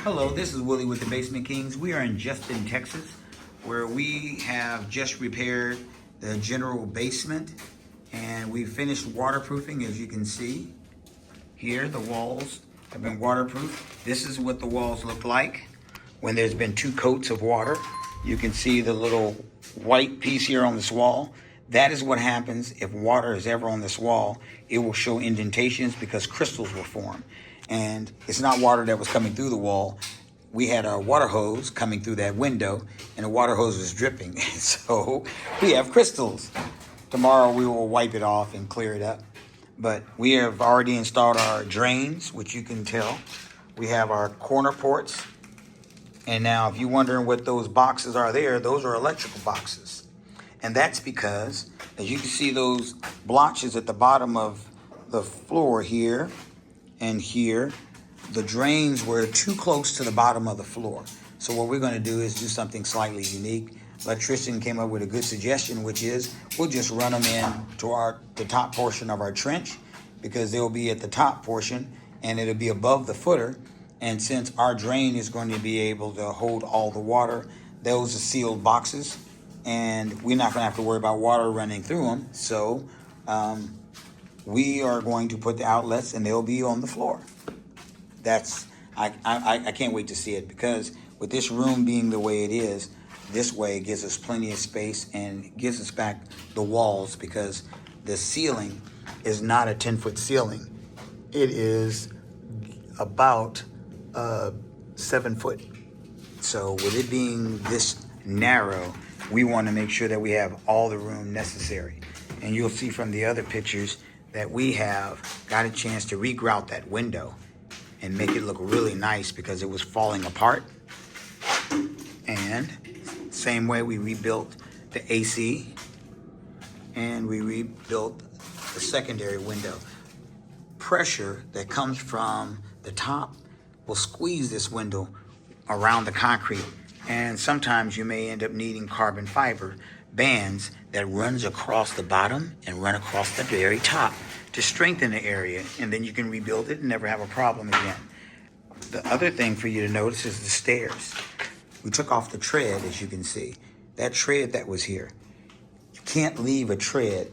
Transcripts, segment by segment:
Hello, this is Willie with the Basement Kings. We are in Justin, Texas, where we have just repaired the general basement and we finished waterproofing. As you can see here, the walls have been waterproof. This is what the walls look like when there's been 2 coats of water. You can see the little white piece here on this wall. That is what happens if water is ever on this wall. It will show indentations because crystals will form. And it's not water that was coming through the wall. We had a water hose coming through that window and the water hose was dripping. So we have crystals. Tomorrow we will wipe it off and clear it up. But we have already installed our drains, which you can tell. We have our corner ports. And now if you're wondering what those boxes are there, those are electrical boxes. And that's because, as you can see, those blotches at the bottom of the floor here and here, the drains were too close to the bottom of the floor. So what we're going to do is do something slightly unique. Electrician came up with a good suggestion, which is we'll just run them in to the top portion of our trench, because they'll be at the top portion and it'll be above the footer. And since our drain is going to be able to hold all the water, those are sealed boxes and we're not going to have to worry about water running through them. So we are going to put the outlets and they'll be on the floor. I can't wait to see it, because with this room being the way it is, this way it gives us plenty of space and gives us back the walls, because the ceiling is not a 10-foot ceiling. It is about 7 foot. So with it being this narrow, we want to make sure that we have all the room necessary. And you'll see from the other pictures that we have got a chance to regrout that window and make it look really nice because it was falling apart. And same way we rebuilt the AC and we rebuilt the secondary window. Pressure that comes from the top will squeeze this window around the concrete, and sometimes you may end up needing carbon fiber bands that runs across the bottom and run across the very top to strengthen the area, and then you can rebuild it and never have a problem again. The other thing for you to notice is the stairs. We took off the tread, as you can see. That tread that was here. You can't leave a tread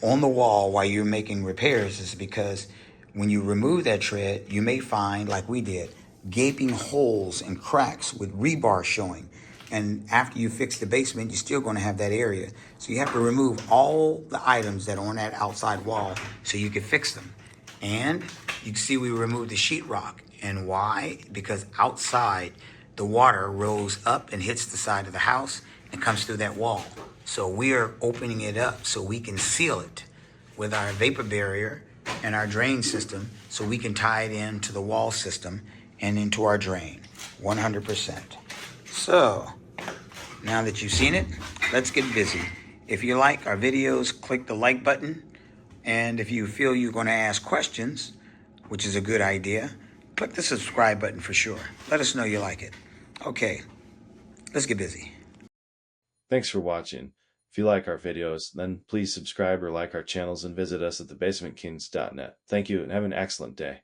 on the wall while you're making repairs, is because when you remove that tread, you may find, like we did, gaping holes and cracks with rebar showing. And after you fix the basement, you're still going to have that area. So you have to remove all the items that are on that outside wall so you can fix them. And you can see we removed the sheetrock. And why? Because outside, the water rose up and hits the side of the house and comes through that wall. So we are opening it up so we can seal it with our vapor barrier and our drain system, so we can tie it into the wall system and into our drain 100%. So now that you've seen it, let's get busy. If you like our videos, click the like button. And if you feel you're going to ask questions, which is a good idea, click the subscribe button for sure. Let us know you like it. Okay, let's get busy. Thanks for watching. If you like our videos, then please subscribe or like our channels and visit us at thebasementkings.net. Thank you and have an excellent day.